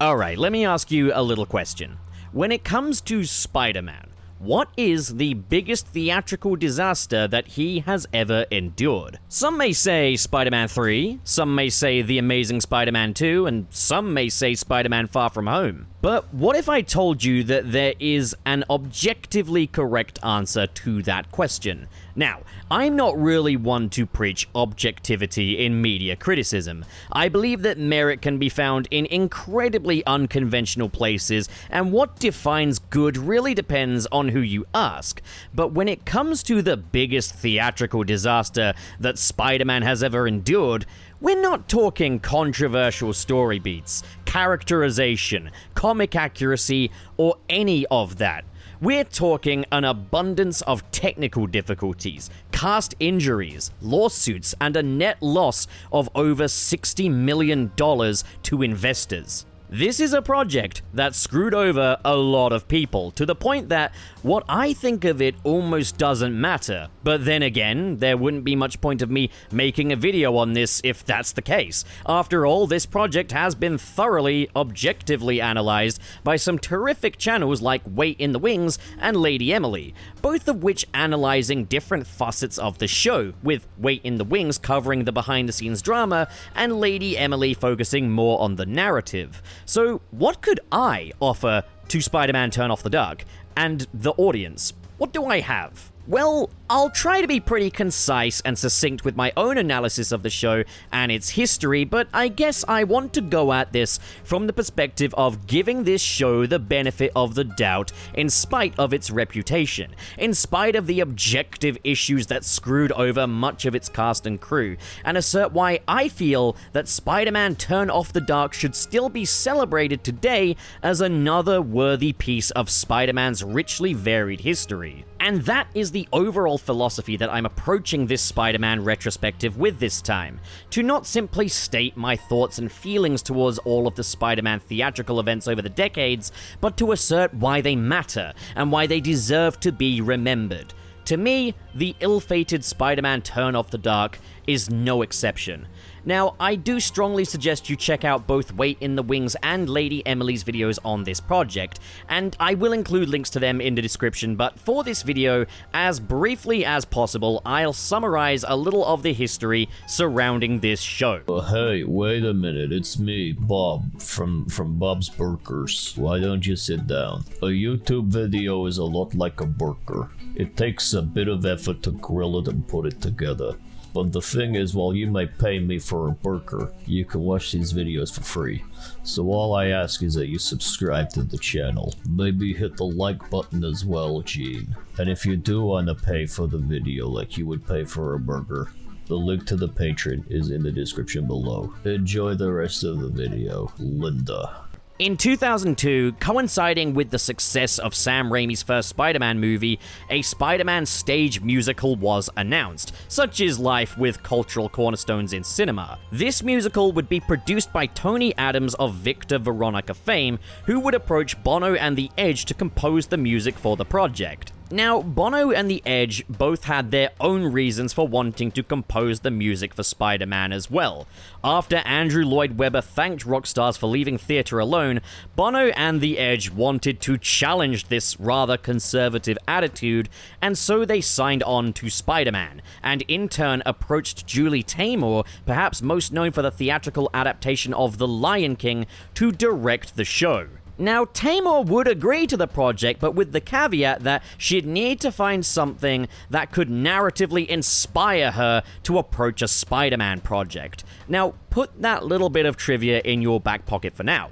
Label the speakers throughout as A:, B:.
A: Alright, let me ask you a little question. When it comes to Spider-Man, what is the biggest theatrical disaster that he has ever endured? Some may say Spider-Man 3, some may say The Amazing Spider-Man 2, and some may say Spider-Man Far From Home. But what if I told you that there is an objectively correct answer to that question? Now, I'm not really one to preach objectivity in media criticism. I believe that merit can be found in incredibly unconventional places, and what defines good really depends on who you ask. But when it comes to the biggest theatrical disaster that Spider-Man has ever endured, we're not talking controversial story beats, characterization, comic accuracy, or any of that. We're talking an abundance of technical difficulties, cast injuries, lawsuits, and a net loss of over $60 million to investors. This is a project that screwed over a lot of people, to the point that what I think of it almost doesn't matter. But then again, there wouldn't be much point of me making a video on this if that's the case. After all, this project has been thoroughly, objectively analyzed by some terrific channels like Wait in the Wings and Lady Emily, both of which analyzing different facets of the show, with Wait in the Wings covering the behind-the-scenes drama and Lady Emily focusing more on the narrative. So what could I offer to Spider-Man Turn Off the Dark and the audience? What do I have? Well, I'll try to be pretty concise and succinct with my own analysis of the show and its history, but I guess I want to go at this from the perspective of giving this show the benefit of the doubt in spite of its reputation, in spite of the objective issues that screwed over much of its cast and crew, and assert why I feel that Spider-Man Turn Off the Dark should still be celebrated today as another worthy piece of Spider-Man's richly varied history. And that is the overall philosophy that I'm approaching this Spider-Man retrospective with this time. To not simply state my thoughts and feelings towards all of the Spider-Man theatrical events over the decades, but to assert why they matter and why they deserve to be remembered. To me, the ill-fated Spider-Man Turn Off the Dark is no exception. Now, I do strongly suggest you check out both Wait in the Wings and Lady Emily's videos on this project, and I will include links to them in the description, but for this video, as briefly as possible, I'll summarize a little of the history surrounding this show.
B: Hey, wait a minute, it's me, Bob, from Bob's Burgers. Why don't you sit down? A YouTube video is a lot like a burger. It takes a bit of effort to grill it and put it together. But the thing is, while you may pay me for a burger, you can watch these videos for free. So all I ask is that you subscribe to the channel. Maybe hit the like button as well, Gene. And if you do want to pay for the video like you would pay for a burger, the link to the Patreon is in the description below. Enjoy the rest of the video, Linda.
A: In 2002, coinciding with the success of Sam Raimi's first Spider-Man movie, a Spider-Man stage musical was announced, Such Is Life, with cultural cornerstones in cinema. This musical would be produced by Tony Adams of Victor Veronica fame, who would approach Bono and The Edge to compose the music for the project. Now, Bono and The Edge both had their own reasons for wanting to compose the music for Spider-Man as well. After Andrew Lloyd Webber thanked Rockstars for leaving theater alone, Bono and The Edge wanted to challenge this rather conservative attitude, and so they signed on to Spider-Man, and in turn approached Julie Taymor, perhaps most known for the theatrical adaptation of The Lion King, to direct the show. Now, Taymor would agree to the project, but with the caveat that she'd need to find something that could narratively inspire her to approach a Spider-Man project. Now, put that little bit of trivia in your back pocket for now.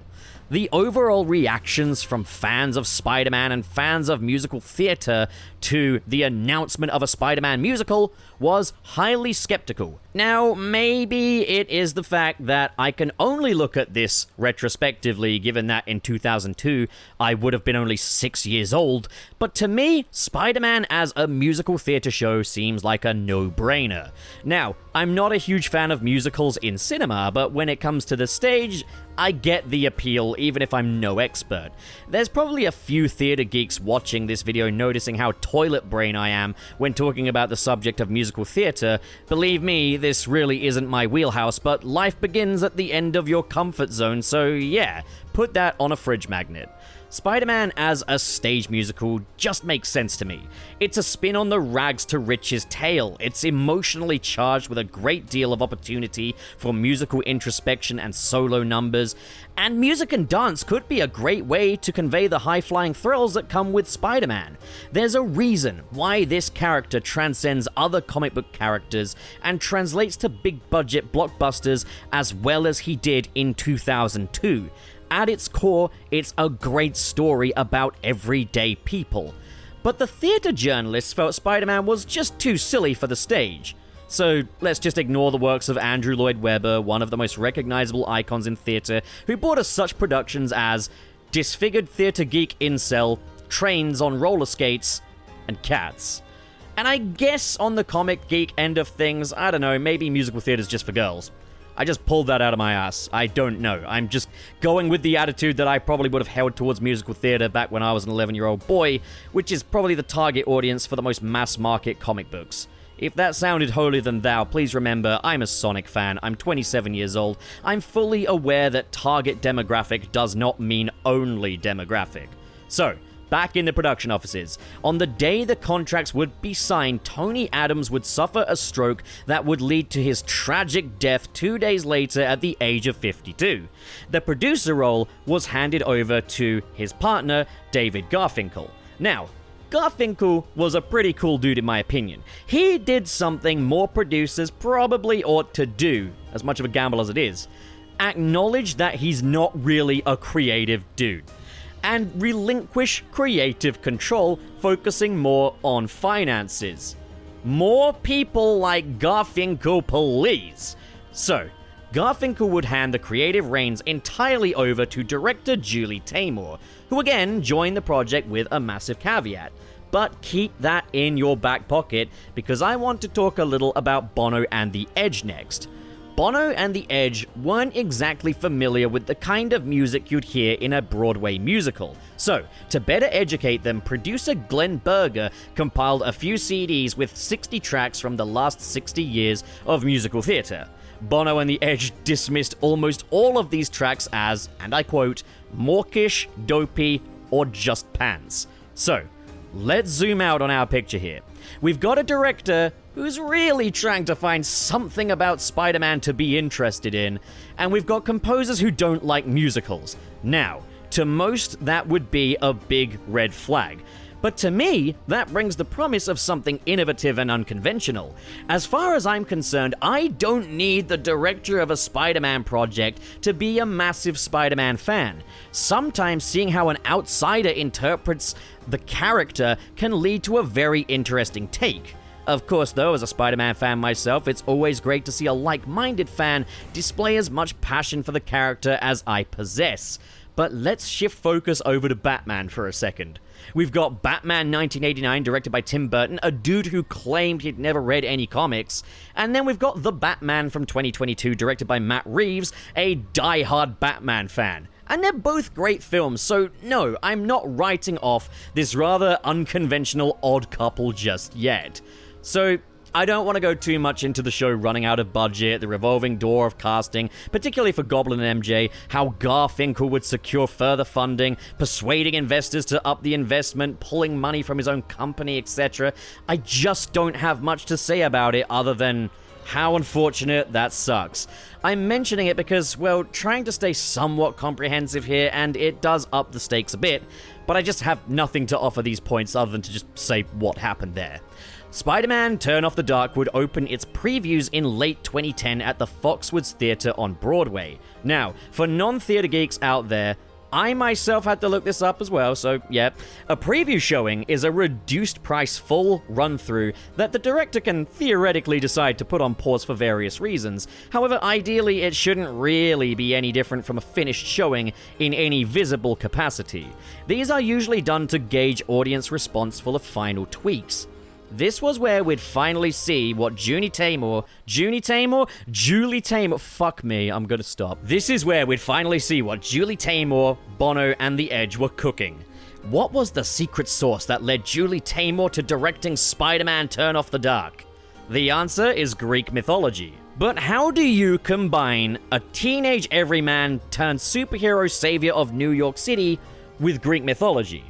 A: The overall reactions from fans of Spider-Man and fans of musical theater to the announcement of a Spider-Man musical was highly skeptical. Now, maybe it is the fact that I can only look at this retrospectively, given that in 2002 I would have been only 6 years old, but to me, Spider-Man as a musical theater show seems like a no-brainer. Now, I'm not a huge fan of musicals in cinema, but when it comes to the stage, I get the appeal, even if I'm no expert. There's probably a few theater geeks watching this video noticing how toilet brain I am when talking about the subject of musical theater, believe me, this really isn't my wheelhouse, but life begins at the end of your comfort zone, so yeah, put that on a fridge magnet. Spider-Man as a stage musical just makes sense to me. It's a spin on the rags to riches tale. It's emotionally charged with a great deal of opportunity for musical introspection and solo numbers, and music and dance could be a great way to convey the high-flying thrills that come with Spider-Man. There's a reason why this character transcends other comic book characters and translates to big-budget blockbusters as well as he did in 2002. At its core, it's a great story about everyday people. But the theater journalists felt Spider-Man was just too silly for the stage. So let's just ignore the works of Andrew Lloyd Webber, one of the most recognizable icons in theater, who brought us such productions as Disfigured Theater Geek Incel, Trains on Roller Skates, and Cats. And I guess on the comic geek end of things, I don't know, maybe musical theater's just for girls. I just pulled that out of my ass. I don't know. I'm just going with the attitude that I probably would have held towards musical theater back when I was an 11-year-old boy, which is probably the target audience for the most mass-market comic books. If that sounded holier than thou, please remember, I'm a Sonic fan, I'm 27 years old, I'm fully aware that target demographic does not mean only demographic. So, back in the production offices. On the day the contracts would be signed, Tony Adams would suffer a stroke that would lead to his tragic death 2 days later at the age of 52. The producer role was handed over to his partner, David Garfinkel. Now, Garfinkel was a pretty cool dude in my opinion. He did something more producers probably ought to do, as much of a gamble as it is. Acknowledge that he's not really a creative dude, and relinquish creative control, focusing more on finances. More people like Garfinkel, please. So, Garfinkel would hand the creative reins entirely over to director Julie Taymor, who again joined the project with a massive caveat. But keep that in your back pocket, because I want to talk a little about Bono and the Edge next. Bono and the Edge weren't exactly familiar with the kind of music you'd hear in a Broadway musical. So, to better educate them, producer Glen Berger compiled a few CDs with 60 tracks from the last 60 years of musical theater. Bono and the Edge dismissed almost all of these tracks as, and I quote, mawkish, dopey, or just pants. So, let's zoom out on our picture here. We've got a director who's really trying to find something about Spider-Man to be interested in, and we've got composers who don't like musicals. Now, to most, that would be a big red flag. But to me, that brings the promise of something innovative and unconventional. As far as I'm concerned, I don't need the director of a Spider-Man project to be a massive Spider-Man fan. Sometimes seeing how an outsider interprets the character can lead to a very interesting take. Of course, though, as a Spider-Man fan myself, it's always great to see a like-minded fan display as much passion for the character as I possess. But let's shift focus over to Batman for a second. We've got Batman 1989, directed by Tim Burton, a dude who claimed he'd never read any comics. And then we've got The Batman from 2022, directed by Matt Reeves, a die-hard Batman fan. And they're both great films, so no, I'm not writing off this rather unconventional odd couple just yet. So, I don't want to go too much into the show running out of budget, the revolving door of casting, particularly for Goblin and MJ, how Garfinkel would secure further funding, persuading investors to up the investment, pulling money from his own company, etc. I just don't have much to say about it other than how unfortunate that sucks. I'm mentioning it because, well, trying to stay somewhat comprehensive here, and it does up the stakes a bit, but I just have nothing to offer these points other than to just say what happened there. Spider-Man Turn Off the Dark would open its previews in late 2010 at the Foxwoods Theater on Broadway. Now, for non-theater geeks out there, I myself had to look this up as well, so yeah. A preview showing is a reduced price full run-through that the director can theoretically decide to put on pause for various reasons. However, ideally it shouldn't really be any different from a finished showing in any visible capacity. These are usually done to gauge audience response for the final tweaks. This was where we'd finally see what Julie Taymor, fuck me, I'm gonna stop. This is where we'd finally see what Julie Taymor, Bono, and The Edge were cooking. What was the secret sauce that led Julie Taymor to directing Spider-Man Turn Off the Dark? The answer is Greek mythology. But how do you combine a teenage everyman turned superhero savior of New York City with Greek mythology?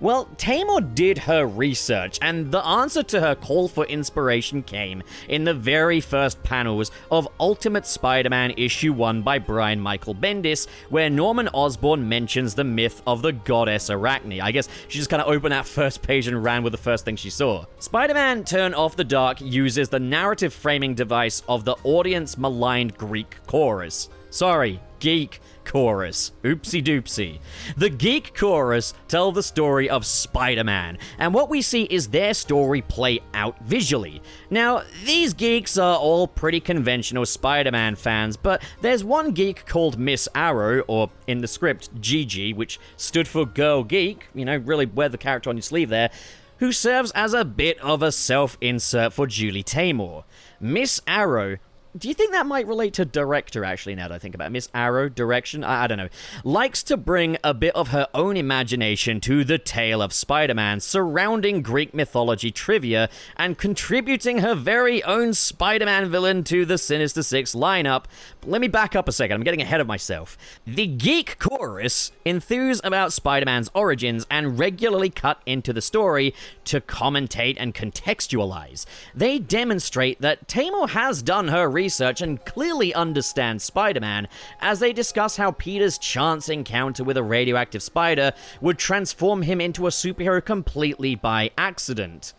A: Well, Taymor did her research, and the answer to her call for inspiration came in the very first panels of Ultimate Spider-Man issue 1 by Brian Michael Bendis, where Norman Osborn mentions the myth of the goddess Arachne. I guess she just kind of opened that first page and ran with the first thing she saw. Spider-Man Turn Off the Dark uses the narrative framing device of the audience-maligned Greek chorus. Sorry, geek chorus. Oopsie doopsie. The geek chorus tell the story of Spider-Man, and what we see is their story play out visually. Now, these geeks are all pretty conventional Spider-Man fans, but there's one geek called Miss Arrow, or in the script, Gigi, which stood for Girl Geek, really wear the character on your sleeve there, who serves as a bit of a self-insert for Julie Taymor. Miss Arrow, do you think that might relate to director, actually, now that I think about it? Miss Arrow, direction? I don't know. Likes to bring a bit of her own imagination to the tale of Spider-Man, surrounding Greek mythology trivia, and contributing her very own Spider-Man villain to the Sinister Six lineup. Let me back up a second, I'm getting ahead of myself. The geek chorus enthuse about Spider-Man's origins and regularly cut into the story to commentate and contextualize. They demonstrate that Taymor has done her research and clearly understands Spider-Man, as they discuss how Peter's chance encounter with a radioactive spider would transform him into a superhero completely by accident.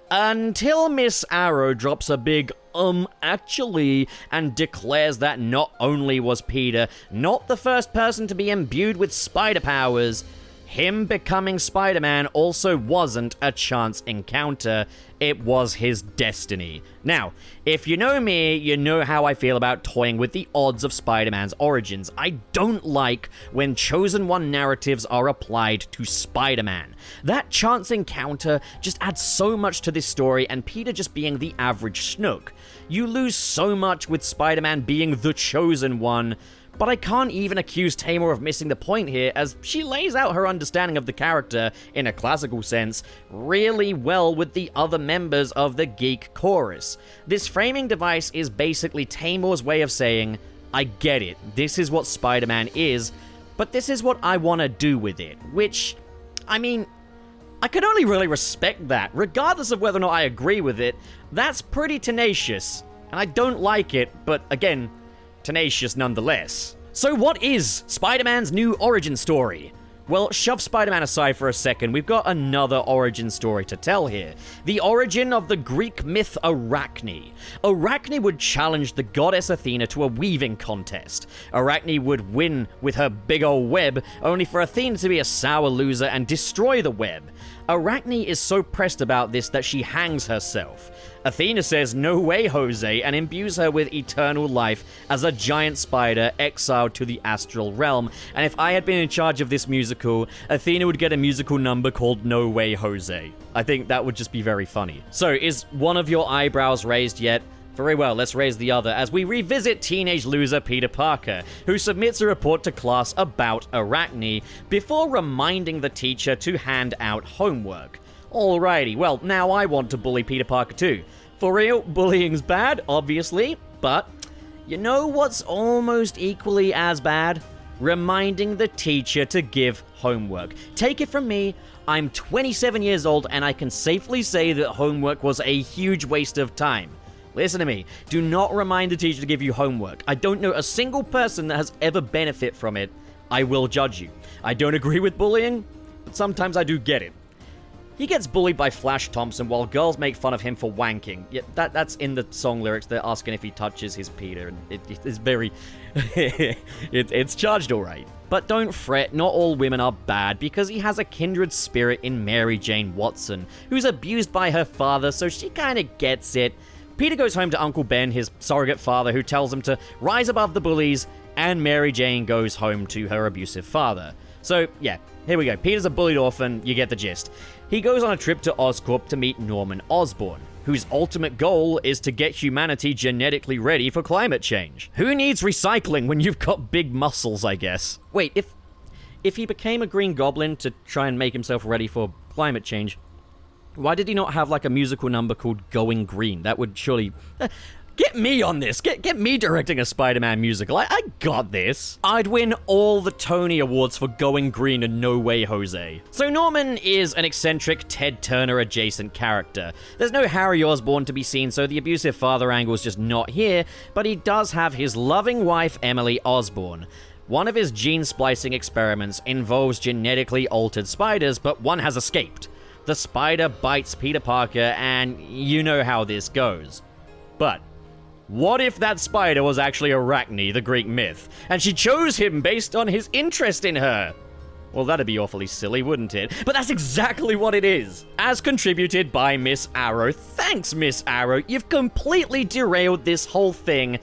A: Until Miss Arrow drops a big actually, and declares that not only was Peter not the first person to be imbued with spider powers, him becoming Spider-Man also wasn't a chance encounter, it was his destiny. Now, if you know me, you know how I feel about toying with the odds of Spider-Man's origins. I don't like when Chosen One narratives are applied to Spider-Man. That chance encounter just adds so much to this story, and Peter just being the average schnook. You lose so much with Spider-Man being the Chosen One, but I can't even accuse Taymor of missing the point here, as she lays out her understanding of the character, in a classical sense, really well with the other members of the geek chorus. This framing device is basically Taymor's way of saying, I get it, this is what Spider-Man is, but this is what I want to do with it, which, I could only really respect that. Regardless of whether or not I agree with it, that's pretty tenacious, and I don't like it, but again, tenacious nonetheless. So what is Spider-Man's new origin story? Well, shove Spider-Man aside for a second, we've got another origin story to tell here. The origin of the Greek myth Arachne. Arachne would challenge the goddess Athena to a weaving contest. Arachne would win with her big ol' web, only for Athena to be a sour loser and destroy the web. Arachne is so pressed about this that she hangs herself. Athena says, "No way, Jose," and imbues her with eternal life as a giant spider exiled to the astral realm. And if I had been in charge of this musical, Athena would get a musical number called No Way, Jose. I think that would just be very funny. So, is one of your eyebrows raised yet? Very well, let's raise the other as we revisit teenage loser Peter Parker, who submits a report to class about Arachne before reminding the teacher to hand out homework. Alrighty, well, now I want to bully Peter Parker too. For real, bullying's bad, obviously, but you know what's almost equally as bad? Reminding the teacher to give homework. Take it from me, I'm 27 years old and I can safely say that homework was a huge waste of time. Listen to me, do not remind the teacher to give you homework. I don't know a single person that has ever benefited from it. I will judge you. I don't agree with bullying, but sometimes I do get it. He gets bullied by Flash Thompson while girls make fun of him for wanking. Yeah, that's in the song lyrics. They're asking if he touches his Peter, and it's very... it's charged alright. But don't fret, not all women are bad, because he has a kindred spirit in Mary Jane Watson, who's abused by her father, so she kinda gets it. Peter goes home to Uncle Ben, his surrogate father, who tells him to rise above the bullies, and Mary Jane goes home to her abusive father. So, yeah, here we go. Peter's a bullied orphan, you get the gist. He goes on a trip to Oscorp to meet Norman Osborn, whose ultimate goal is to get humanity genetically ready for climate change. Who needs recycling when you've got big muscles, I guess? Wait, if he became a Green Goblin to try and make himself ready for climate change, why did he not have like a musical number called Going Green? That would surely... Get me on this. Get me directing a Spider-Man musical. I got this. I'd win all the Tony Awards for Going Green and No Way Jose. So Norman is an eccentric Ted Turner adjacent character. There's no Harry Osborn to be seen, so the abusive father angle is just not here, but he does have his loving wife, Emily Osborn. One of his gene splicing experiments involves genetically altered spiders, but one has escaped. The spider bites Peter Parker, and you know how this goes. But what if that spider was actually Arachne, the Greek myth, and she chose him based on his interest in her? Well, that'd be awfully silly, wouldn't it? But that's exactly what it is. As contributed by Miss Arrow. Thanks, Miss Arrow. You've completely derailed this whole thing.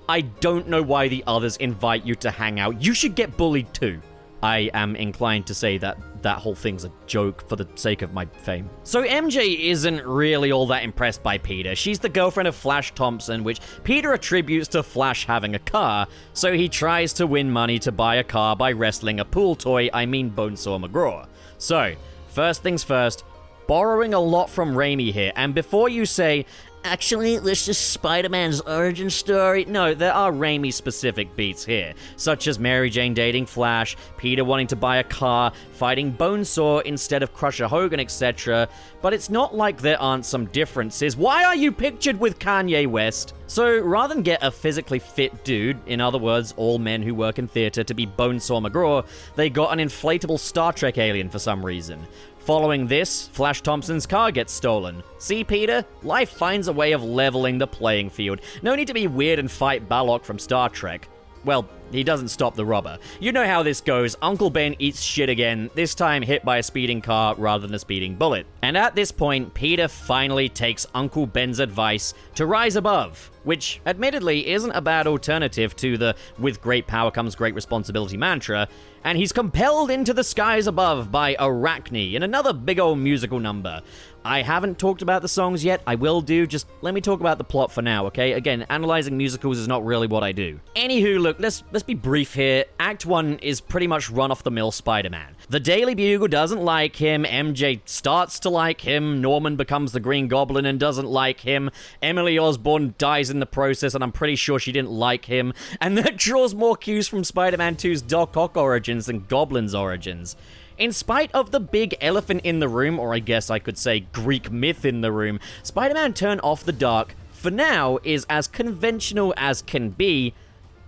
A: I don't know why the others invite you to hang out. You should get bullied too. I am inclined to say that that whole thing's a joke for the sake of my fame. So MJ isn't really all that impressed by Peter. She's the girlfriend of Flash Thompson, which Peter attributes to Flash having a car, so he tries to win money to buy a car by wrestling a pool toy, Bonesaw McGraw. So, first things first, borrowing a lot from Raimi here, and before you say, actually, this is Spider-Man's origin story. No, there are Raimi-specific beats here, such as Mary Jane dating Flash, Peter wanting to buy a car, fighting Bonesaw instead of Crusher Hogan, etc. But it's not like there aren't some differences. Why are you pictured with Kanye West? So rather than get a physically fit dude, in other words, all men who work in theater, to be Bonesaw McGraw, they got an inflatable Star Trek alien for some reason. Following this, Flash Thompson's car gets stolen. See, Peter? Life finds a way of leveling the playing field. No need to be weird and fight Balok from Star Trek. Well, he doesn't stop the robber. You know how this goes. Uncle Ben eats shit again, this time hit by a speeding car rather than a speeding bullet. And at this point, Peter finally takes Uncle Ben's advice to rise above, which admittedly isn't a bad alternative to the "with great power comes great responsibility" mantra, and he's compelled into the skies above by Arachne in another big old musical number. I haven't talked about the songs yet, I will do, just let me talk about the plot for now, okay? Again, analyzing musicals is not really what I do. Anywho, look, let's be brief here. Act 1 is pretty much run-off-the-mill Spider-Man. The Daily Bugle doesn't like him, MJ starts to like him, Norman becomes the Green Goblin and doesn't like him, Emily Osborn dies in the process and I'm pretty sure she didn't like him, and that draws more cues from Spider-Man 2's Doc Ock origins than Goblin's origins. In spite of the big elephant in the room, or I guess I could say Greek myth in the room, Spider-Man Turn Off the Dark, for now, is as conventional as can be,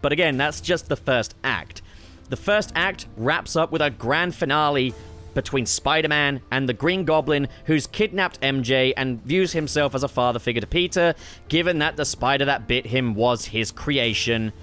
A: but again, that's just the first act. The first act wraps up with a grand finale between Spider-Man and the Green Goblin, who's kidnapped MJ and views himself as a father figure to Peter, given that the spider that bit him was his creation.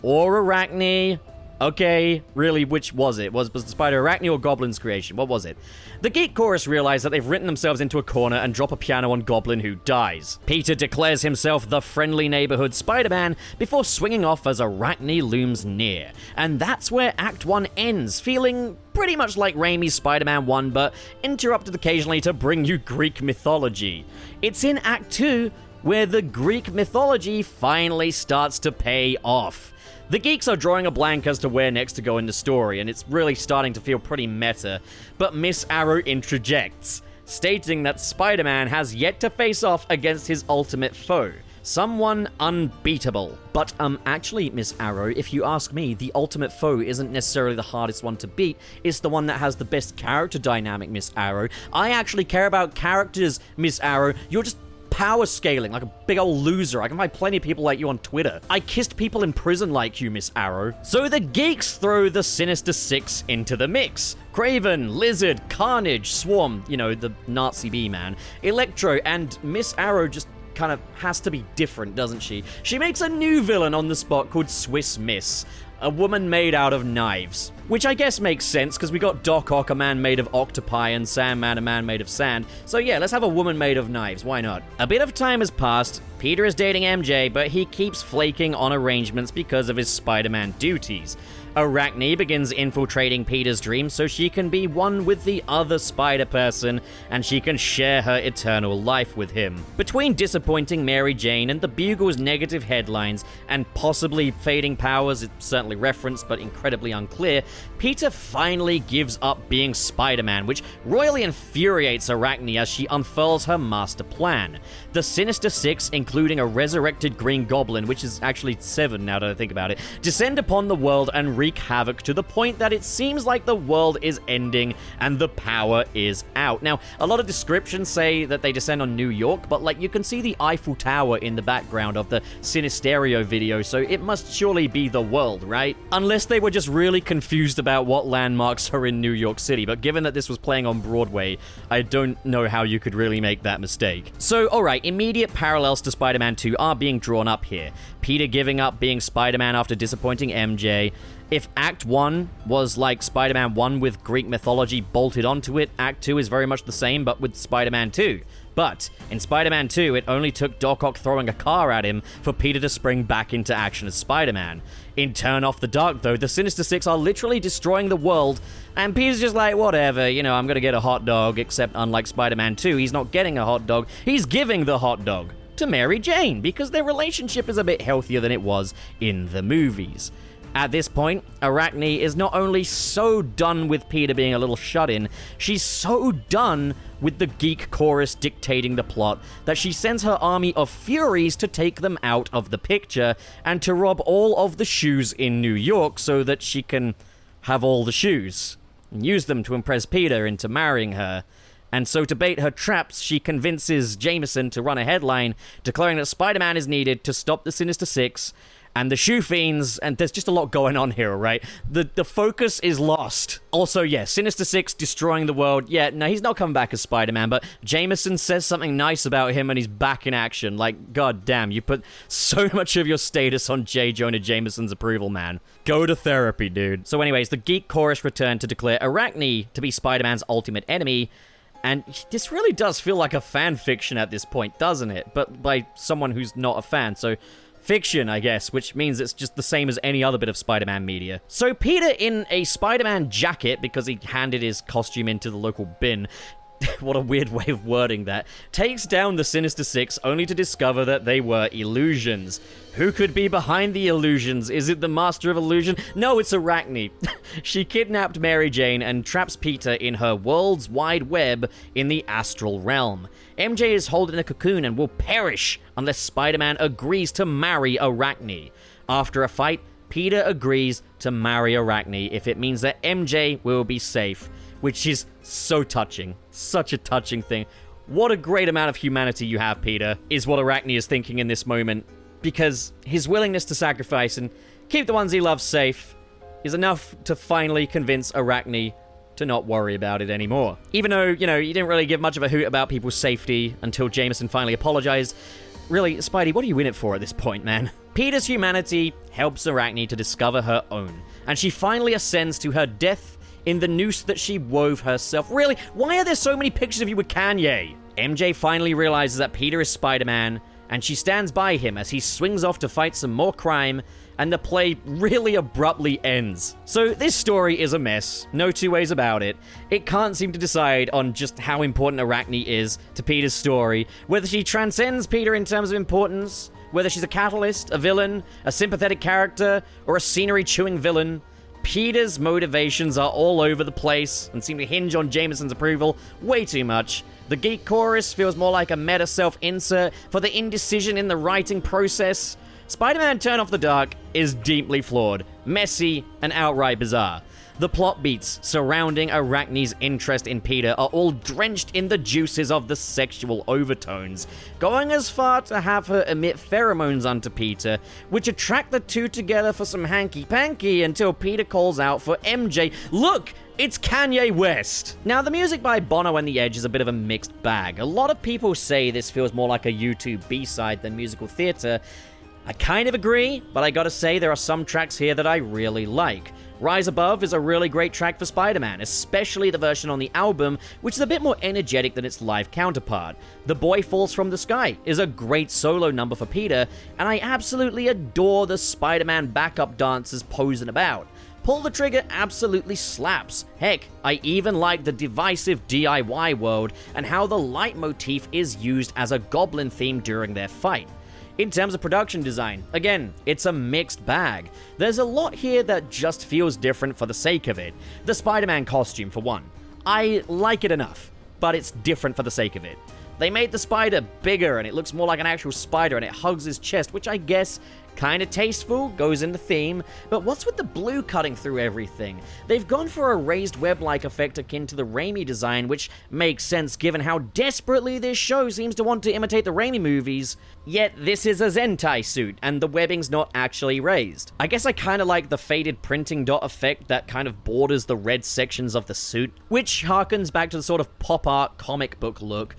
A: Or Arachne. Okay, really, which was it? Was the spider Arachne or Goblin's creation? What was it? The Geek Chorus realize that they've written themselves into a corner and drop a piano on Goblin, who dies. Peter declares himself the friendly neighborhood Spider-Man before swinging off as Arachne looms near. And that's where Act 1 ends, feeling pretty much like Raimi's Spider-Man 1, but interrupted occasionally to bring you Greek mythology. It's in Act 2 where the Greek mythology finally starts to pay off. The geeks are drawing a blank as to where next to go in the story, and it's really starting to feel pretty meta, but Miss Arrow interjects, stating that Spider-Man has yet to face off against his ultimate foe, someone unbeatable. But actually, Miss Arrow, if you ask me, the ultimate foe isn't necessarily the hardest one to beat, it's the one that has the best character dynamic, Miss Arrow. I actually care about characters, Miss Arrow. You're just power scaling like a big old loser. I can find plenty of people like you on Twitter. I kissed people in prison like you, Miss Arrow. So the geeks throw the Sinister Six into the mix. Kraven, Lizard, Carnage, Swarm, you know, the Nazi B-Man, Electro, and Miss Arrow just kind of has to be different, doesn't she? She makes a new villain on the spot called Swiss Miss, a woman made out of knives. Which I guess makes sense, because we got Doc Ock, a man made of octopi, and Sandman, a man made of sand. So yeah, let's have a woman made of knives, why not? A bit of time has passed, Peter is dating MJ, but he keeps flaking on arrangements because of his Spider-Man duties. Arachne begins infiltrating Peter's dreams so she can be one with the other Spider-Person, and she can share her eternal life with him. Between disappointing Mary Jane and the Bugle's negative headlines, and possibly fading powers, it certainly apparently referenced but incredibly unclear, Peter finally gives up being Spider-Man, which royally infuriates Arachne as she unfurls her master plan. The Sinister Six, including a resurrected Green Goblin, which is actually 7 now that I think about it, descend upon the world and wreak havoc to the point that it seems like the world is ending and the power is out. Now, a lot of descriptions say that they descend on New York, but like you can see the Eiffel Tower in the background of the Sinisterio video, so it must surely be the world, right? Unless they were just really confused about what landmarks are in New York City, but given that this was playing on Broadway, I don't know how you could really make that mistake. So, alright, immediate parallels to Spider-Man 2 are being drawn up here. Peter giving up being Spider-Man after disappointing MJ. If Act 1 was like Spider-Man 1 with Greek mythology bolted onto it, Act 2 is very much the same, but with Spider-Man 2. But in Spider-Man 2, it only took Doc Ock throwing a car at him for Peter to spring back into action as Spider-Man. In Turn Off the Dark, though, the Sinister Six are literally destroying the world, and Peter's just like, whatever, you know, I'm gonna get a hot dog, except unlike Spider-Man 2, he's not getting a hot dog, he's giving the hot dog to Mary Jane, because their relationship is a bit healthier than it was in the movies. At this point, Arachne is not only so done with Peter being a little shut-in, she's so done with the geek chorus dictating the plot that she sends her army of Furies to take them out of the picture and to rob all of the shoes in New York so that she can have all the shoes and use them to impress Peter into marrying her. And so to bait her traps, she convinces Jameson to run a headline declaring that Spider-Man is needed to stop the Sinister Six and the Shoe Fiends, and there's just a lot going on here, right? The focus is lost. Also, yeah, Sinister Six destroying the world. Yeah, no, he's not coming back as Spider-Man, but Jameson says something nice about him and he's back in action. Like, god damn, you put so much of your status on J. Jonah Jameson's approval, man. Go to therapy, dude. So anyways, the geek chorus returned to declare Arachne to be Spider-Man's ultimate enemy. And this really does feel like a fan fiction at this point, doesn't it? But by someone who's not a fan, so fiction, I guess, which means it's just the same as any other bit of Spider-Man media. So Peter, in a Spider-Man jacket, because he handed his costume into the local bin, what a weird way of wording that, takes down the Sinister Six only to discover that they were illusions. Who could be behind the illusions? Is it the Master of Illusion? No, it's Arachne. She kidnapped Mary Jane and traps Peter in her world's wide web in the astral realm. MJ is holding a cocoon and will perish unless Spider-Man agrees to marry Arachne. After a fight, Peter agrees to marry Arachne if it means that MJ will be safe, which is so touching. Such a touching thing. What a great amount of humanity you have, Peter, is what Arachne is thinking in this moment, because his willingness to sacrifice and keep the ones he loves safe is enough to finally convince Arachne to not worry about it anymore. Even though, you know, you didn't really give much of a hoot about people's safety until Jameson finally apologized. Really, Spidey, what are you in it for at this point, man? Peter's humanity helps Arachne to discover her own, and she finally ascends to her death in the noose that she wove herself. Really, why are there so many pictures of you with Kanye? MJ finally realizes that Peter is Spider-Man, and she stands by him as he swings off to fight some more crime, and the play really abruptly ends. So this story is a mess, no two ways about it. It can't seem to decide on just how important Arachne is to Peter's story, whether she transcends Peter in terms of importance, whether she's a catalyst, a villain, a sympathetic character, or a scenery-chewing villain. Peter's motivations are all over the place and seem to hinge on Jameson's approval way too much. The geek chorus feels more like a meta self-insert for the indecision in the writing process. Spider-Man Turn Off the Dark is deeply flawed, messy, and outright bizarre. The plot beats surrounding Arachne's interest in Peter are all drenched in the juices of the sexual overtones, going as far to have her emit pheromones onto Peter, which attract the two together for some hanky-panky until Peter calls out for MJ. Look! It's Kanye West! Now, the music by Bono and The Edge is a bit of a mixed bag. A lot of people say this feels more like a U2 B-side than musical theater. I kind of agree, but I gotta say there are some tracks here that I really like. Rise Above is a really great track for Spider-Man, especially the version on the album, which is a bit more energetic than its live counterpart. The Boy Falls from the Sky is a great solo number for Peter, and I absolutely adore the Spider-Man backup dancers posing about. Pull the Trigger absolutely slaps. Heck, I even like the divisive DIY world and how the leitmotif is used as a goblin theme during their fight. In terms of production design, again, it's a mixed bag. There's a lot here that just feels different for the sake of it. The Spider-Man costume, for one. I like it enough, but it's different for the sake of it. They made the spider bigger, and it looks more like an actual spider, and it hugs his chest, which I guess kind of tasteful, goes in the theme, but what's with the blue cutting through everything? They've gone for a raised web-like effect akin to the Raimi design, which makes sense given how desperately this show seems to want to imitate the Raimi movies, yet this is a Zentai suit, and the webbing's not actually raised. I guess I kind of like the faded printing dot effect that kind of borders the red sections of the suit, which harkens back to the sort of pop art comic book look.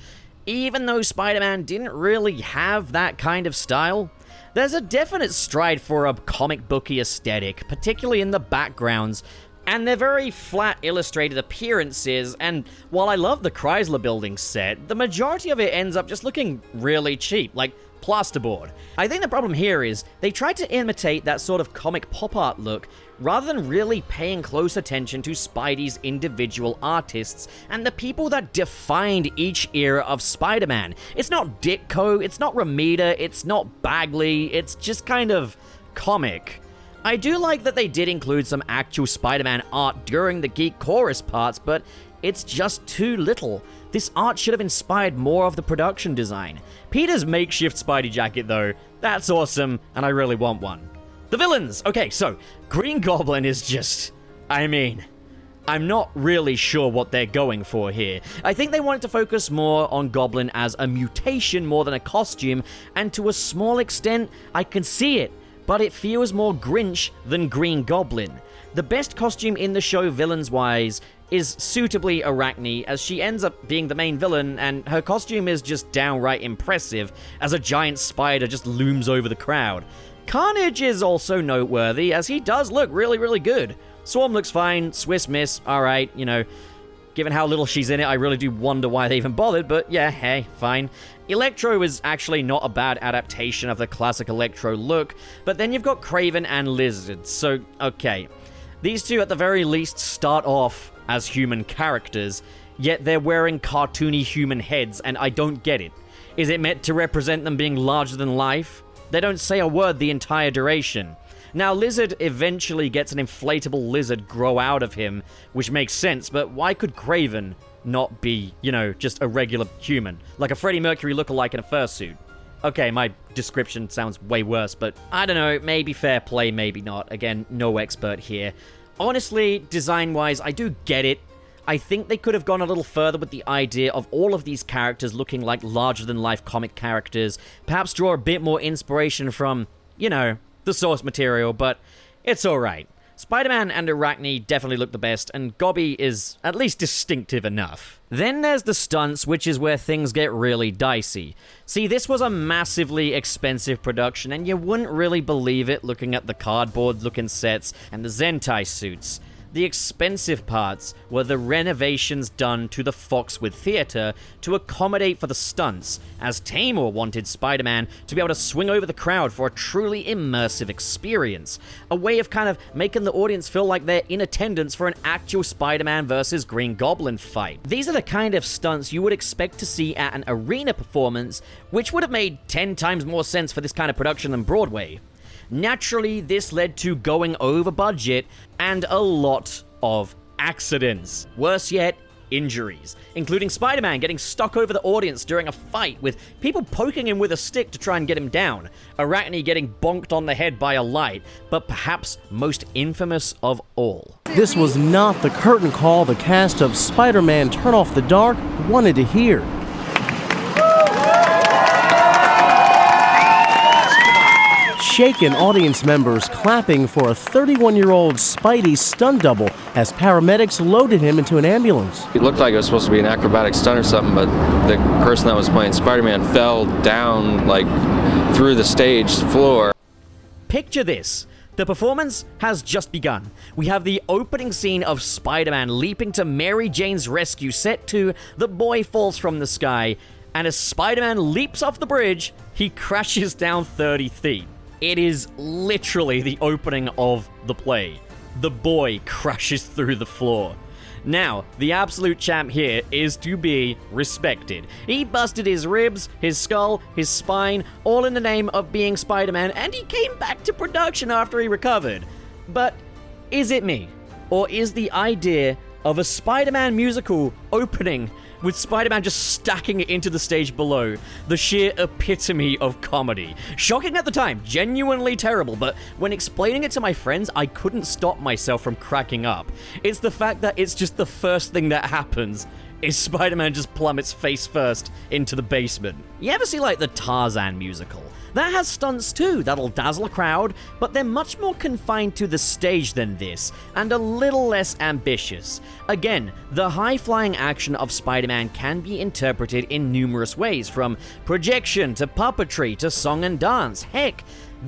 A: Even though Spider-Man didn't really have that kind of style, there's a definite stride for a comic booky aesthetic, particularly in the backgrounds, and they're very flat illustrated appearances, and while I love the Chrysler Building set, the majority of it ends up just looking really cheap, like plasterboard. I think the problem here is they tried to imitate that sort of comic pop art look rather than really paying close attention to Spidey's individual artists and the people that defined each era of Spider-Man. It's not Ditko, it's not Romita, it's not Bagley, it's just kind of comic. I do like that they did include some actual Spider-Man art during the Geek Chorus parts, but it's just too little. This art should have inspired more of the production design. Peter's makeshift Spidey jacket, though, that's awesome, and I really want one. The villains! Okay, so, Green Goblin is just... I mean, I'm not really sure what they're going for here. I think they wanted to focus more on Goblin as a mutation more than a costume, and to a small extent, I can see it, but it feels more Grinch than Green Goblin. The best costume in the show villains-wise is suitably Arachne, as she ends up being the main villain, and her costume is just downright impressive, as a giant spider just looms over the crowd. Carnage is also noteworthy, as he does look really, really good. Swarm looks fine, Swiss Miss, alright, you know. Given how little she's in it, I really do wonder why they even bothered, but yeah, hey, fine. Electro is actually not a bad adaptation of the classic Electro look, but then you've got Kraven and Lizard, so okay. These two at the very least start off as human characters, yet they're wearing cartoony human heads, and I don't get it. Is it meant to represent them being larger than life? They don't say a word the entire duration. Now, Lizard eventually gets an inflatable lizard grow out of him, which makes sense, but why could Kraven not be, you know, just a regular human? Like a Freddie Mercury lookalike in a fursuit. Okay, my description sounds way worse, but I don't know, maybe fair play, maybe not. Again, no expert here. Honestly, design-wise, I do get it. I think they could have gone a little further with the idea of all of these characters looking like larger-than-life comic characters. Perhaps draw a bit more inspiration from, you know, the source material, but it's alright. Spider-Man and Arachne definitely look the best, and Gobby is at least distinctive enough. Then there's the stunts, which is where things get really dicey. See, this was a massively expensive production, and you wouldn't really believe it looking at the cardboard-looking sets and the Zentai suits. The expensive parts were the renovations done to the Foxwood Theater to accommodate for the stunts, as Taymor wanted Spider-Man to be able to swing over the crowd for a truly immersive experience, a way of kind of making the audience feel like they're in attendance for an actual Spider-Man versus Green Goblin fight. These are the kind of stunts you would expect to see at an arena performance, which would have made 10 times more sense for this kind of production than Broadway. Naturally, this led to going over budget and a lot of accidents. Worse yet, injuries, including Spider-Man getting stuck over the audience during a fight with people poking him with a stick to try and get him down, Arachne getting bonked on the head by a light, but perhaps most infamous of all.
C: This was not the curtain call the cast of Spider-Man Turn Off the Dark wanted to hear. Shaken audience members clapping for a 31-year-old Spidey stunt double as paramedics loaded him into an ambulance.
D: It looked like it was supposed to be an acrobatic stunt or something, but the person that was playing Spider-Man fell down, like, through the stage floor.
A: Picture this. The performance has just begun. We have the opening scene of Spider-Man leaping to Mary Jane's rescue, set to The Boy Falls from the Sky, and as Spider-Man leaps off the bridge, he crashes down 30 feet. It is literally the opening of the play. The boy crashes through the floor. Now, the absolute champ here is to be respected. He busted his ribs, his skull, his spine, all in the name of being Spider-Man, and he came back to production after he recovered. But is it me? Or is the idea of a Spider-Man musical opening with Spider-Man just stacking it into the stage below the sheer epitome of comedy? Shocking at the time, genuinely terrible, but when explaining it to my friends, I couldn't stop myself from cracking up. It's the fact that it's just the first thing that happens is Spider-Man just plummets face first into the basement. You ever see, like, the Tarzan musical? That has stunts too, that'll dazzle a crowd, but they're much more confined to the stage than this, and a little less ambitious. Again, the high-flying action of Spider-Man can be interpreted in numerous ways, from projection to puppetry to song and dance. Heck,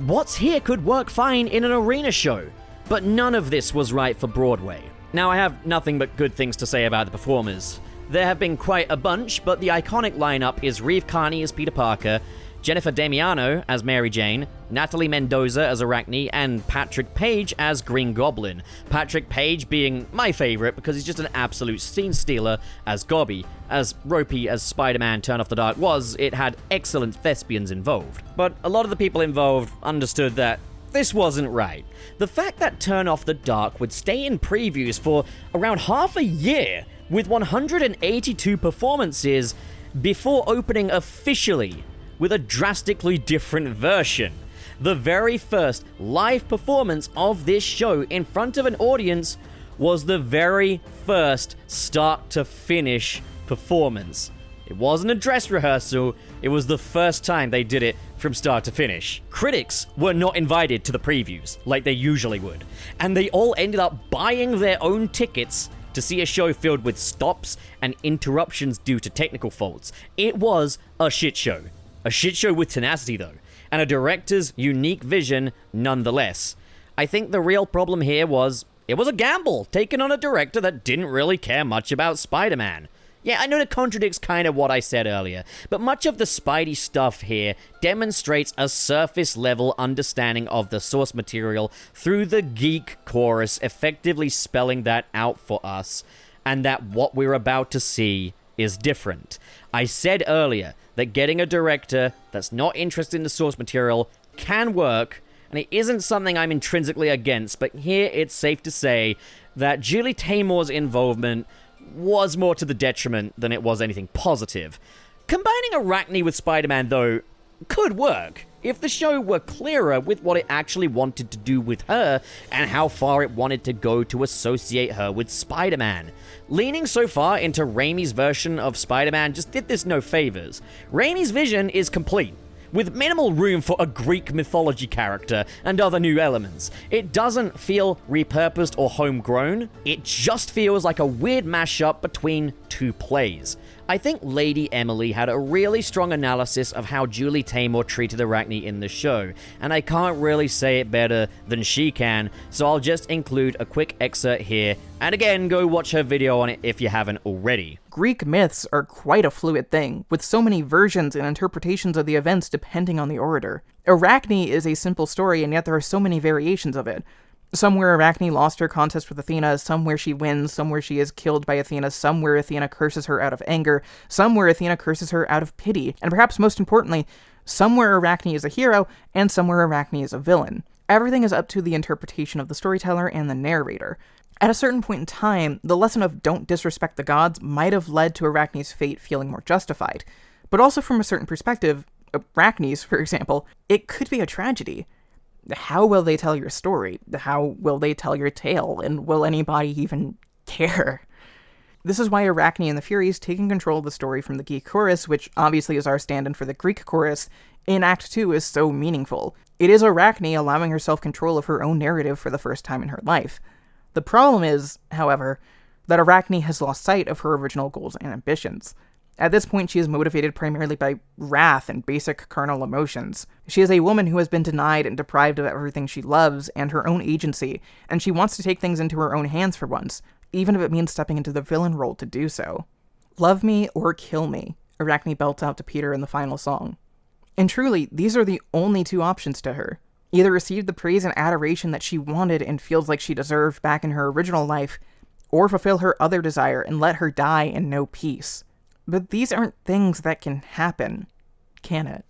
A: what's here could work fine in an arena show. But none of this was right for Broadway. Now, I have nothing but good things to say about the performers. There have been quite a bunch, but the iconic lineup is Reeve Carney as Peter Parker, Jennifer Damiano as Mary Jane, Natalie Mendoza as Arachne, and Patrick Page as Green Goblin. Patrick Page being my favorite because he's just an absolute scene stealer as Gobby. As ropey as Spider-Man Turn Off the Dark was, it had excellent thespians involved. But a lot of the people involved understood that this wasn't right. The fact that Turn Off the Dark would stay in previews for around half a year with 182 performances before opening officially with a drastically different version. The very first live performance of this show in front of an audience was the very first start-to-finish performance. It wasn't a dress rehearsal, it was the first time they did it from start to finish. Critics were not invited to the previews like they usually would, and they all ended up buying their own tickets to see a show filled with stops and interruptions due to technical faults. It was a shit show. A shit show with tenacity, though, and a director's unique vision nonetheless. I think the real problem here was, it was a gamble taken on a director that didn't really care much about Spider-Man. Yeah, I know that contradicts kind of what I said earlier, but much of the Spidey stuff here demonstrates a surface-level understanding of the source material through the geek chorus effectively spelling that out for us, and that what we're about to see is different. I said earlier that getting a director that's not interested in the source material can work, and it isn't something I'm intrinsically against, but here it's safe to say that Julie Taymor's involvement was more to the detriment than it was anything positive. Combining Arachne with Spider-Man, though, could work if the show were clearer with what it actually wanted to do with her and how far it wanted to go to associate her with Spider-Man. Leaning so far into Raimi's version of Spider-Man just did this no favors. Raimi's vision is complete, with minimal room for a Greek mythology character and other new elements. It doesn't feel repurposed or homegrown, it just feels like a weird mashup between two plays. I think Lady Emily had a really strong analysis of how Julie Taymor treated Arachne in the show, and I can't really say it better than she can, so I'll just include a quick excerpt here, and again, go watch her video on it if you haven't already.
E: Greek myths are quite a fluid thing, with so many versions and interpretations of the events depending on the orator. Arachne is a simple story, and yet there are so many variations of it. Some where Arachne lost her contest with Athena, some where she wins, some where she is killed by Athena, some where Athena curses her out of anger, some where Athena curses her out of pity, and perhaps most importantly, some where Arachne is a hero, and some where Arachne is a villain. Everything is up to the interpretation of the storyteller and the narrator. At a certain point in time, the lesson of don't disrespect the gods might have led to Arachne's fate feeling more justified. But also from a certain perspective, Arachne's, for example, it could be a tragedy. How will they tell your story? How will they tell your tale? And will anybody even care? This is why Arachne and the Furies taking control of the story from the geek chorus, which obviously is our stand-in for the Greek chorus, in Act 2 is so meaningful. It is Arachne allowing herself control of her own narrative for the first time in her life. The problem is, however, that Arachne has lost sight of her original goals and ambitions. At this point, she is motivated primarily by wrath and basic carnal emotions. She is a woman who has been denied and deprived of everything she loves and her own agency, and she wants to take things into her own hands for once, even if it means stepping into the villain role to do so. Love me or kill me, Arachne belts out to Peter in the final song. And truly, these are the only two options to her. Either receive the praise and adoration that she wanted and feels like she deserved back in her original life, or fulfill her other desire and let her die in no peace. But these aren't things that can happen, can it?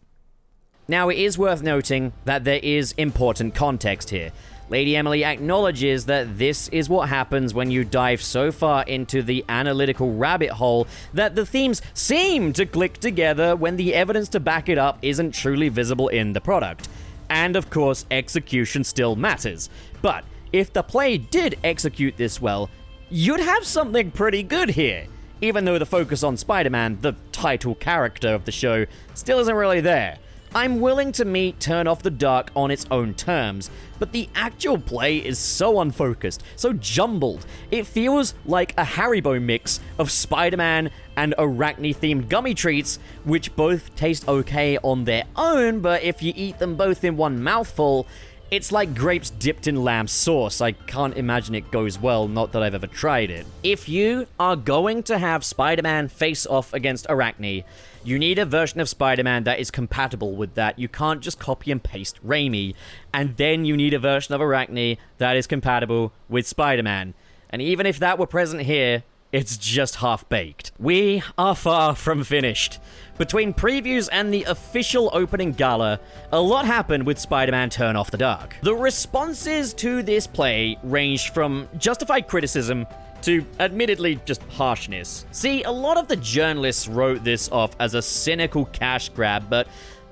A: Now, it is worth noting that there is important context here. Lady Emily acknowledges that this is what happens when you dive so far into the analytical rabbit hole that the themes seem to click together when the evidence to back it up isn't truly visible in the product. And of course, execution still matters. But if the play did execute this well, you'd have something pretty good here. Even though the focus on Spider-Man, the title character of the show, still isn't really there. I'm willing to meet Turn Off the Dark on its own terms, but the actual play is so unfocused, so jumbled. It feels like a Haribo mix of Spider-Man and Arachne-themed gummy treats, which both taste okay on their own, but if you eat them both in one mouthful, it's like grapes dipped in lamb sauce. I can't imagine it goes well, not that I've ever tried it. If you are going to have Spider-Man face off against Arachne, you need a version of Spider-Man that is compatible with that. You can't just copy and paste Raimi. And then you need a version of Arachne that is compatible with Spider-Man. And even if that were present here, it's just half-baked. We are far from finished. Between previews and the official opening gala, a lot happened with Spider-Man Turn Off the Dark. The responses to this play ranged from justified criticism to admittedly just harshness. See, a lot of the journalists wrote this off as a cynical cash grab, but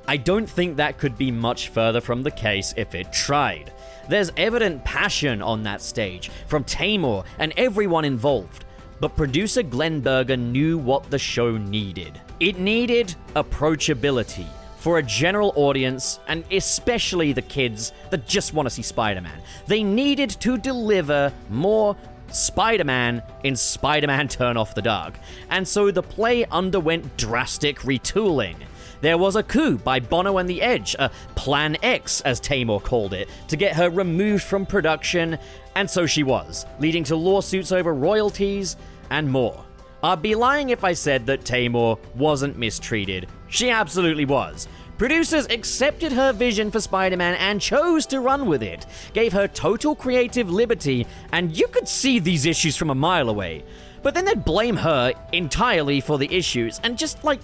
A: I don't think that could be much further from the case if it tried. There's evident passion on that stage, from Taymor and everyone involved. But producer Glen Berger knew what the show needed. It needed approachability for a general audience, and especially the kids that just want to see Spider-Man. They needed to deliver more Spider-Man in Spider-Man Turn Off the Dark, and so the play underwent drastic retooling. There was a coup by Bono and the Edge, a Plan X, as Taymor called it, to get her removed from production, and so she was, leading to lawsuits over royalties and more. I'd be lying if I said that Taymor wasn't mistreated. She absolutely was. Producers accepted her vision for Spider-Man and chose to run with it, gave her total creative liberty, and you could see these issues from a mile away. But then they'd blame her entirely for the issues, and just like,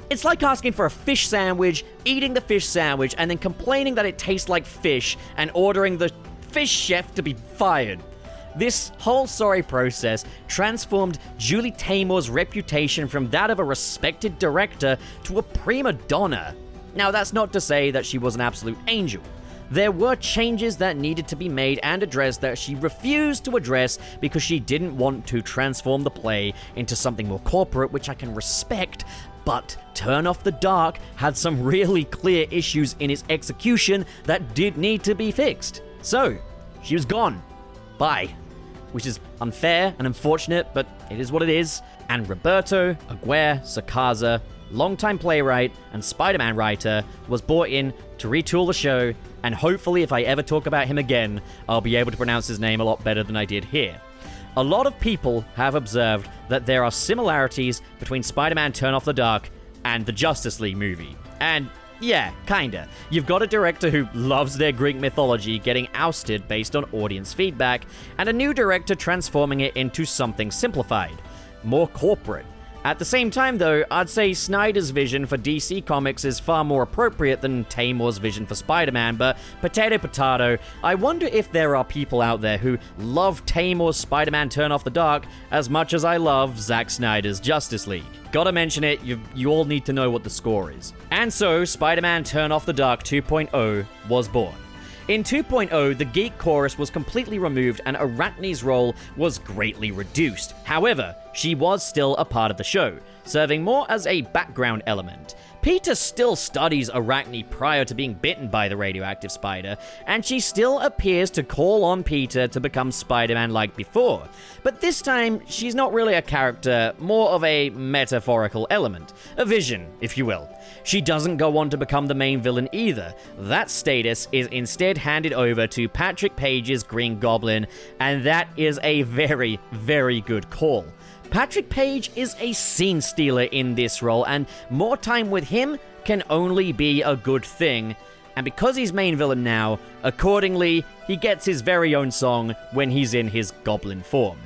A: it's like asking for a fish sandwich, eating the fish sandwich, and then complaining that it tastes like fish, and ordering the fish chef to be fired. This whole sorry process transformed Julie Taymor's reputation from that of a respected director to a prima donna. Now, that's not to say that she was an absolute angel. There were changes that needed to be made and addressed that she refused to address because she didn't want to transform the play into something more corporate, which I can respect, but Turn Off the Dark had some really clear issues in its execution that did need to be fixed. So, she was gone. Bye. Which is unfair and unfortunate, but it is what it is. And Roberto Aguirre-Sacasa, longtime playwright and Spider-Man writer, was brought in to retool the show, and hopefully if I ever talk about him again, I'll be able to pronounce his name a lot better than I did here. A lot of people have observed that there are similarities between Spider-Man Turn Off the Dark and the Justice League movie. And yeah, kinda. You've got a director who loves their Greek mythology getting ousted based on audience feedback, and a new director transforming it into something simplified, more corporate. At the same time, though, I'd say Snyder's vision for DC Comics is far more appropriate than Taymor's vision for Spider-Man, but potato potato, I wonder if there are people out there who love Taymor's Spider-Man Turn Off the Dark as much as I love Zack Snyder's Justice League. Gotta mention it, you all need to know what the score is. And so, Spider-Man Turn Off the Dark 2.0 was born. In 2.0, the geek chorus was completely removed and Arachne's role was greatly reduced. However, she was still a part of the show, serving more as a background element. Peter still studies Arachne prior to being bitten by the radioactive spider, and she still appears to call on Peter to become Spider-Man like before. But this time, she's not really a character, more of a metaphorical element, a vision, if you will. She doesn't go on to become the main villain either. That status is instead handed over to Patrick Page's Green Goblin, and that is a very, very good call. Patrick Page is a scene stealer in this role, and more time with him can only be a good thing. And because he's main villain now, accordingly, he gets his very own song when he's in his goblin form.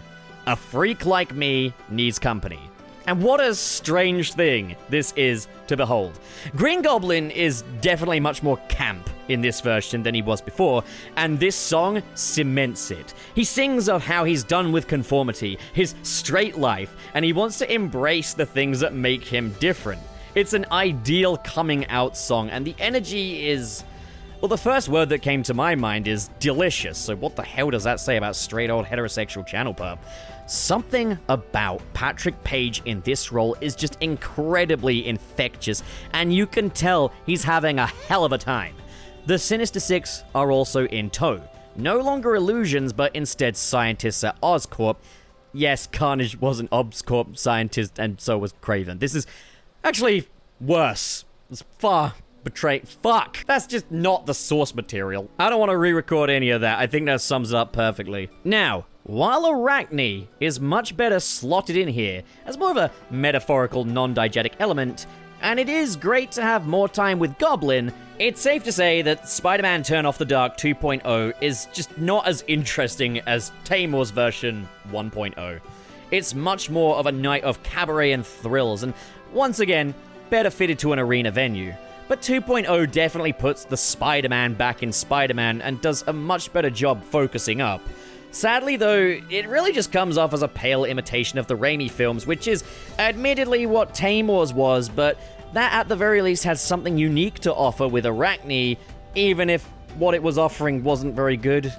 A: A freak like me needs company. And what a strange thing this is to behold. Green Goblin is definitely much more camp in this version than he was before, and this song cements it. He sings of how he's done with conformity, his straight life, and he wants to embrace the things that make him different. It's an ideal coming out song, and the energy is... Well, the first word that came to my mind is delicious, so what the hell does that say about straight old heterosexual channel pub? Something about Patrick Page in this role is just incredibly infectious, and you can tell he's having a hell of a time. The Sinister Six are also in tow. No longer illusions, but instead scientists at Oscorp. Yes, Carnage was an Oscorp scientist, and so was Kraven. This is actually worse. It's far... Fuck! That's just not the source material. I don't want to re-record any of that. I think that sums it up perfectly. Now, while Arachne is much better slotted in here as more of a metaphorical, non-diegetic element, and it is great to have more time with Goblin, it's safe to say that Spider-Man Turn Off the Dark 2.0 is just not as interesting as Taymor's version 1.0. It's much more of a night of cabaret and thrills, and once again, better fitted to an arena venue. But 2.0 definitely puts the Spider-Man back in Spider-Man and does a much better job focusing up. Sadly though, it really just comes off as a pale imitation of the Raimi films, which is admittedly what Taymor's was, but that at the very least has something unique to offer with Arachne, even if what it was offering wasn't very good.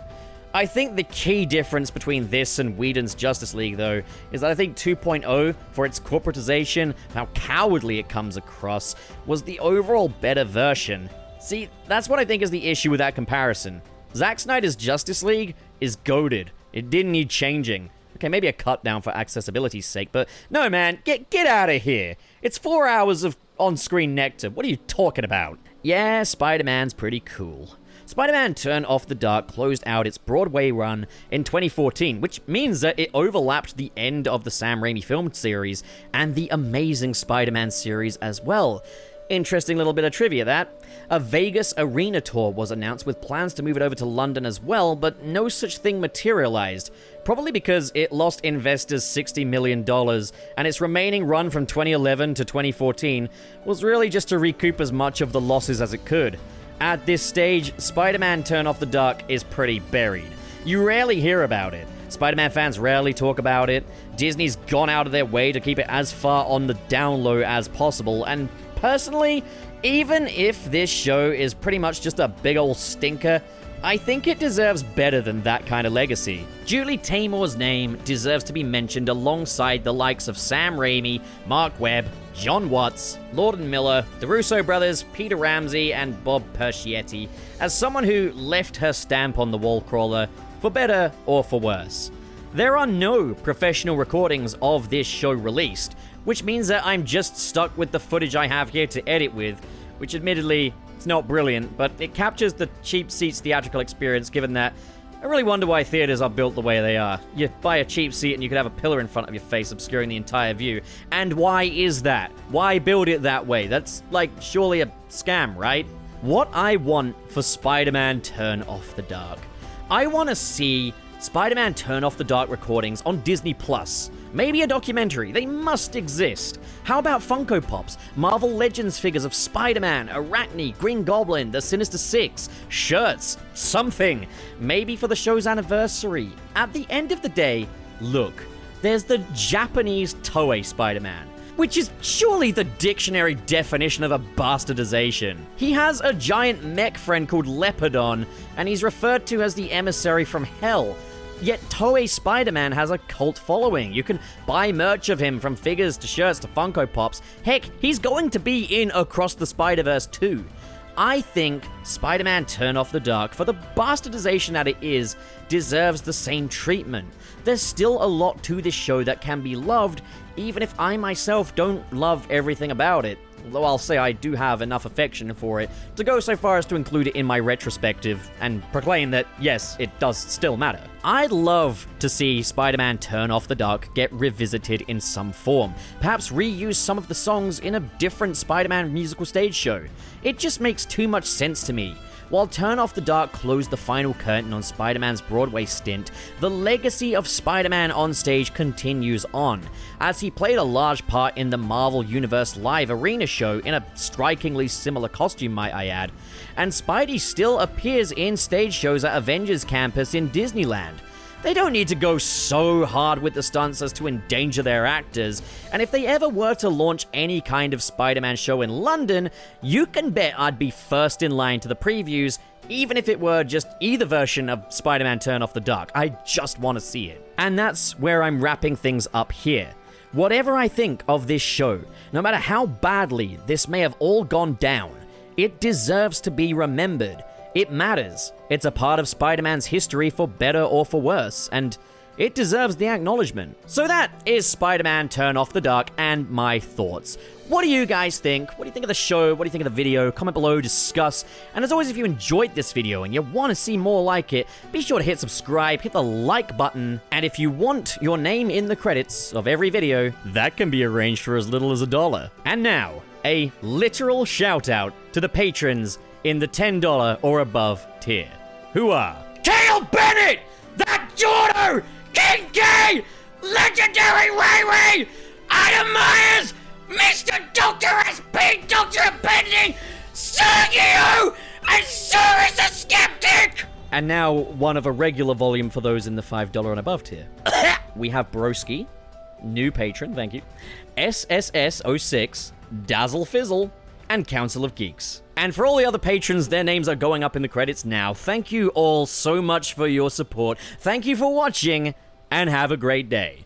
A: I think the key difference between this and Whedon's Justice League, though, is that I think 2.0, for its corporatization, how cowardly it comes across, was the overall better version. See, that's what I think is the issue with that comparison. Zack Snyder's Justice League is goated. It didn't need changing. Okay, maybe a cut down for accessibility's sake, but no, man, get out of here. It's 4 hours of on-screen nectar. What are you talking about? Yeah, Spider-Man's pretty cool. Spider-Man Turn Off the Dark closed out its Broadway run in 2014, which means that it overlapped the end of the Sam Raimi film series and the Amazing Spider-Man series as well. Interesting little bit of trivia, that. A Vegas arena tour was announced with plans to move it over to London as well, but no such thing materialized. Probably because it lost investors $60 million, and its remaining run from 2011 to 2014 was really just to recoup as much of the losses as it could. At this stage, Spider-Man Turn Off the Dark is pretty buried. You rarely hear about it. Spider-Man fans rarely talk about it. Disney's gone out of their way to keep it as far on the down low as possible, and personally, even if this show is pretty much just a big ol' stinker, I think it deserves better than that kind of legacy. Julie Taymor's name deserves to be mentioned alongside the likes of Sam Raimi, Mark Webb, John Watts, Lord and Miller, the Russo brothers, Peter Ramsey, and Bob Persichetti, as someone who left her stamp on the wall crawler, for better or for worse. There are no professional recordings of this show released, which means that I'm just stuck with the footage I have here to edit with, which admittedly, it's not brilliant, but it captures the cheap seats theatrical experience, given that I really wonder why theaters are built the way they are. You buy a cheap seat and you could have a pillar in front of your face obscuring the entire view. And why is that? Why build it that way? That's, like, surely a scam, right? What I want for Spider-Man Turn Off the Dark. I want to see Spider-Man Turn Off the Dark recordings on Disney+. Maybe a documentary. They must exist. How about Funko Pops, Marvel Legends figures of Spider-Man, Arachne, Green Goblin, the Sinister Six, shirts, something. Maybe for the show's anniversary. At the end of the day, look, there's the Japanese Toei Spider-Man, which is surely the dictionary definition of a bastardization. He has a giant mech friend called Leopardon, and he's referred to as the emissary from hell. Yet Toei Spider-Man has a cult following. You can buy merch of him, from figures to shirts to Funko Pops. Heck, he's going to be in Across the Spider-Verse too. I think Spider-Man Turn Off the Dark, for the bastardization that it is, deserves the same treatment. There's still a lot to this show that can be loved, even if I myself don't love everything about it. Though I'll say I do have enough affection for it to go so far as to include it in my retrospective and proclaim that, yes, it does still matter. I'd love to see Spider-Man Turn Off the Dark get revisited in some form. Perhaps reuse some of the songs in a different Spider-Man musical stage show. It just makes too much sense to me. While Turn Off the Dark closed the final curtain on Spider-Man's Broadway stint, the legacy of Spider-Man on stage continues on, as he played a large part in the Marvel Universe Live Arena show in a strikingly similar costume, might I add, and Spidey still appears in stage shows at Avengers Campus in Disneyland. They don't need to go so hard with the stunts as to endanger their actors, and if they ever were to launch any kind of Spider-Man show in London, you can bet I'd be first in line to the previews, even if it were just either version of Spider-Man Turn Off the Dark. I just want to see it. And that's where I'm wrapping things up here. Whatever I think of this show, no matter how badly this may have all gone down, it deserves to be remembered. It matters. It's a part of Spider-Man's history for better or for worse, and it deserves the acknowledgement. So that is Spider-Man Turn Off the Dark and my thoughts. What do you guys think? What do you think of the show? What do you think of the video? Comment below, discuss. And as always, if you enjoyed this video and you want to see more like it, be sure to hit subscribe, hit the like button, and if you want your name in the credits of every video, that can be arranged for as little as $1. And now, a literal shout out to the patrons in the $10 or above tier, who are Kale Bennett, That Jordo, King K, Legendary Wayway, Adam Myers, Mr. Dr. SP, Dr. Appending, Sergio, and Cyrus the Skeptic! And now one of a regular volume for those in the $5 and above tier. We have Broski, new patron, thank you, SSS06, Dazzle Fizzle, and Council of Geeks. And for all the other patrons, their names are going up in the credits now. Thank you all so much for your support. Thank you for watching, and have a great day.